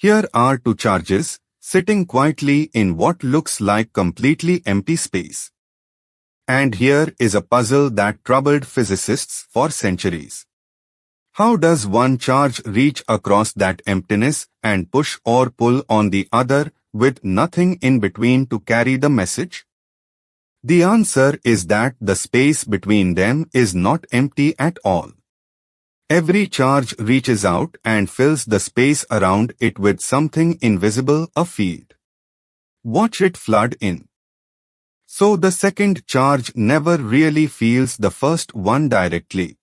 Here are two charges, sitting quietly in what looks like completely empty space. And here is a puzzle that troubled physicists for centuries. How does one charge reach across that emptiness and push or pull on the other with nothing in between to carry the message? The answer is that the space between them is not empty at all. Every charge reaches out and fills the space around it with something invisible, a field. Watch it flood in. So the second charge never really feels the first one directly.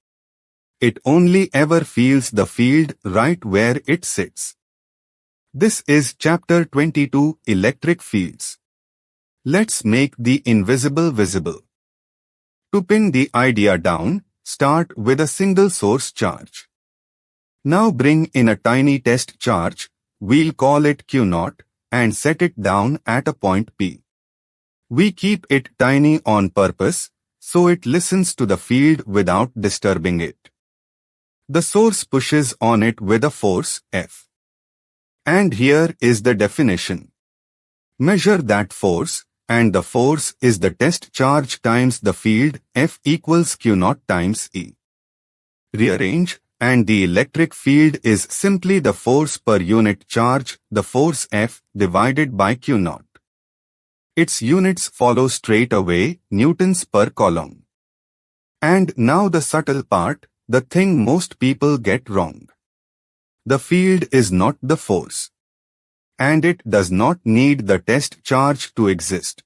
It only ever feels the field right where it sits. This is Chapter 22, Electric Fields. Let's make the invisible visible. To pin the idea down, start with a single source charge. Now bring in a tiny test charge, we'll call it Q0, and set it down at a point P. We keep it tiny on purpose, so it listens to the field without disturbing it. The source pushes on it with a force, F. And here is the definition. Measure that force, and the force is the test charge times the field, F equals Q0 times E. Rearrange, and the electric field is simply the force per unit charge, the force F, divided by Q0. Its units follow straight away, newtons per coulomb. And now the subtle part, the thing most people get wrong. The field is not the force. And it does not need the test charge to exist.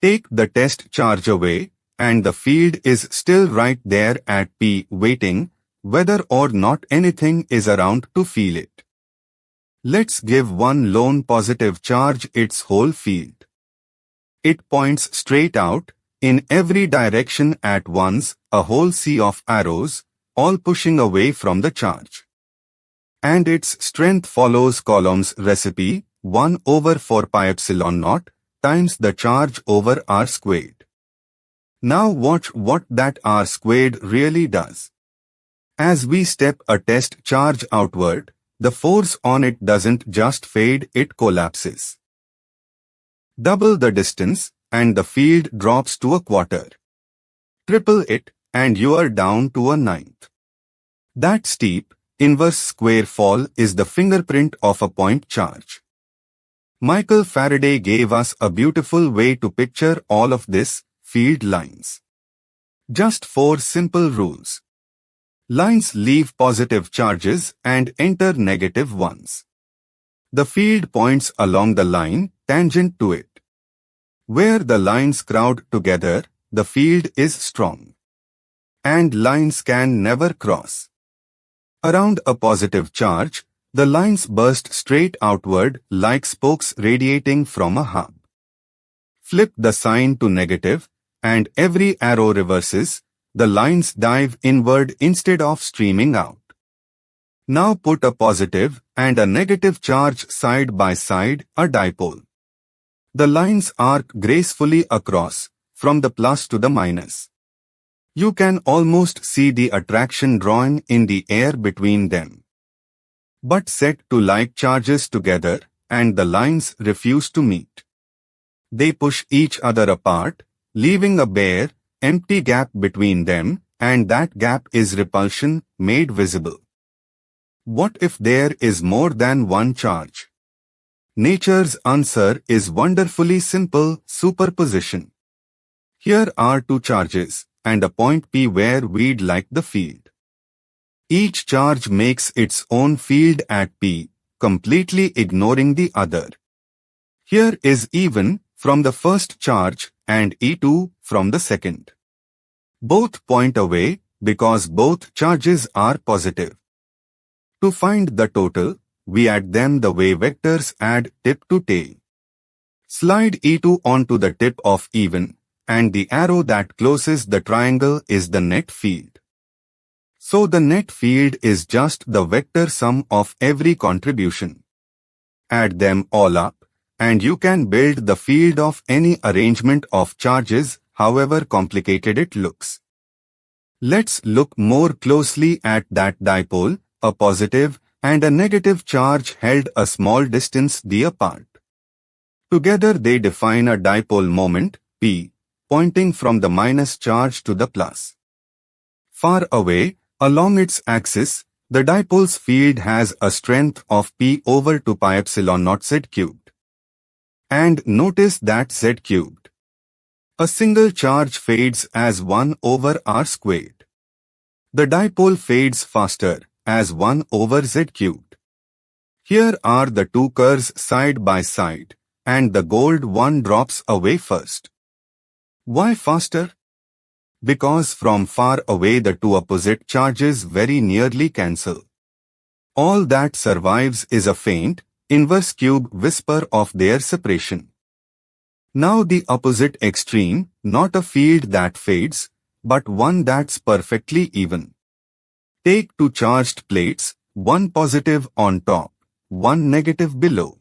Take the test charge away, and the field is still right there at P waiting, whether or not anything is around to feel it. Let's give one lone positive charge its whole field. It points straight out, in every direction at once, a whole sea of arrows, all pushing away from the charge. And its strength follows Coulomb's recipe, 1 over 4 pi epsilon naught, times the charge over r squared. Now watch what that r squared really does. As we step a test charge outward, the force on it doesn't just fade, it collapses. Double the distance, and the field drops to a quarter. Triple it, and you are down to a ninth. That steep, inverse square fall is the fingerprint of a point charge. Michael Faraday gave us a beautiful way to picture all of this, field lines. Just 4 simple rules. Lines leave positive charges and enter negative ones. The field points along the line, tangent to it. Where the lines crowd together, the field is strong. And lines can never cross. Around a positive charge, the lines burst straight outward like spokes radiating from a hub. Flip the sign to negative, and every arrow reverses, the lines dive inward instead of streaming out. Now put a positive and a negative charge side by side, a dipole. The lines arc gracefully across, from the plus to the minus. You can almost see the attraction drawing in the air between them. But set two like charges together, and the lines refuse to meet. They push each other apart, leaving a bare, empty gap between them, and that gap is repulsion, made visible. What if there is more than one charge? Nature's answer is wonderfully simple, superposition. Here are two charges, and a point P where we'd like the field. Each charge makes its own field at P, completely ignoring the other. Here is E1 from the first charge and E2 from the second. Both point away because both charges are positive. To find the total, we add them the way vectors add tip to tail. Slide E2 onto the tip of E1, and the arrow that closes the triangle is the net field. So the net field is just the vector sum of every contribution. Add them all up, and you can build the field of any arrangement of charges, however complicated it looks. Let's look more closely at that dipole, a positive, and a negative charge held a small distance d apart. Together they define a dipole moment, P, pointing from the minus charge to the plus. Far away, along its axis, the dipole's field has a strength of P over 2 pi epsilon naught z cubed. And notice that z cubed. A single charge fades as 1 over r squared. The dipole fades faster, as 1 over z cubed. Here are the two curves side by side, and the gold one drops away first. Why faster? Because from far away the two opposite charges very nearly cancel. All that survives is a faint, inverse cube whisper of their separation. Now the opposite extreme, not a field that fades, but one that's perfectly even. Take two charged plates, one positive on top, one negative below.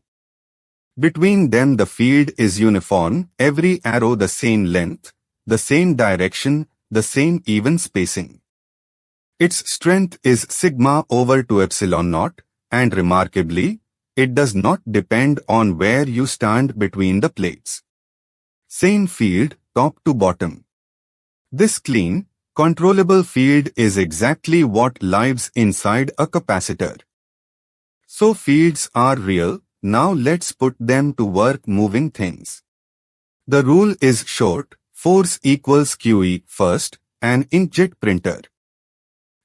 Between them the field is uniform, every arrow the same length, the same direction, the same even spacing. Its strength is sigma over 2 epsilon naught, and remarkably, it does not depend on where you stand between the plates. Same field, top to bottom. This clean, controllable field is exactly what lives inside a capacitor. So fields are real, now let's put them to work moving things. The rule is short, force equals QE first, an inkjet printer.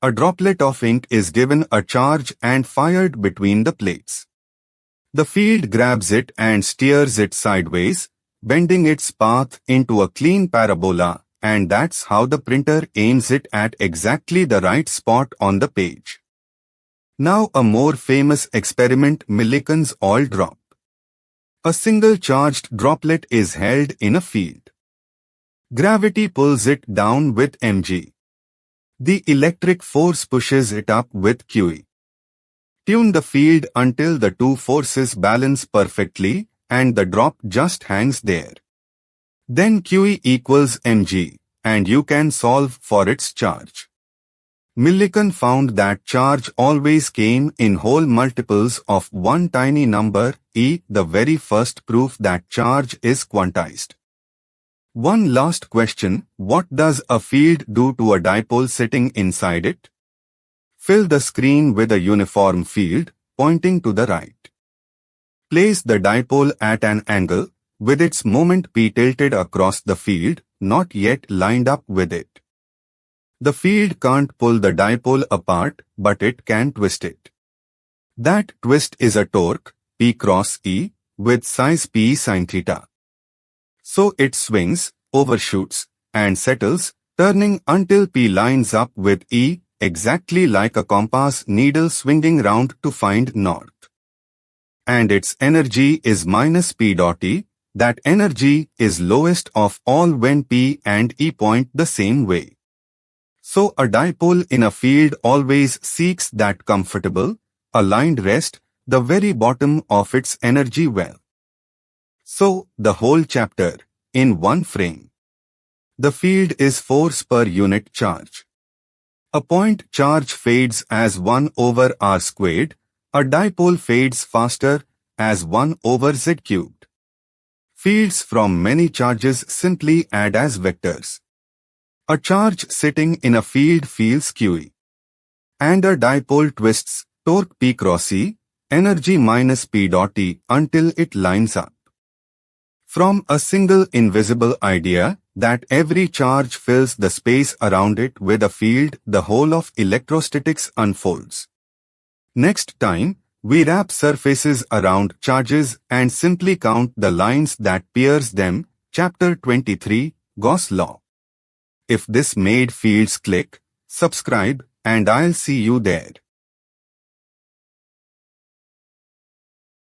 A droplet of ink is given a charge and fired between the plates. The field grabs it and steers it sideways, bending its path into a clean parabola, and that's how the printer aims it at exactly the right spot on the page. Now a more famous experiment, Millikan's oil drop. A single charged droplet is held in a field. Gravity pulls it down with mg. The electric force pushes it up with QE. Tune the field until the two forces balance perfectly and the drop just hangs there. Then QE equals mg, and you can solve for its charge. Millikan found that charge always came in whole multiples of one tiny number, e, the very first proof that charge is quantized. One last question, what does a field do to a dipole sitting inside it? Fill the screen with a uniform field, pointing to the right. Place the dipole at an angle, with its moment P tilted across the field, not yet lined up with it. The field can't pull the dipole apart, but it can twist it. That twist is a torque, P cross E, with size P sin theta. So it swings, overshoots, and settles, turning until P lines up with E, exactly like a compass needle swinging round to find north. And its energy is minus P dot E. That energy is lowest of all when P and E point the same way. So a dipole in a field always seeks that comfortable, aligned rest, the very bottom of its energy well. So, the whole chapter, in one frame. The field is force per unit charge. A point charge fades as 1 over r squared, a dipole fades faster, as 1 over z cubed. Fields from many charges simply add as vectors. A charge sitting in a field feels QE. And a dipole twists, torque P cross E, energy minus P dot E until it lines up. From a single invisible idea that every charge fills the space around it with a field, the whole of electrostatics unfolds. Next time, we wrap surfaces around charges and simply count the lines that pierce them. Chapter 23, Gauss Law. If this made fields click, subscribe, and I'll see you there.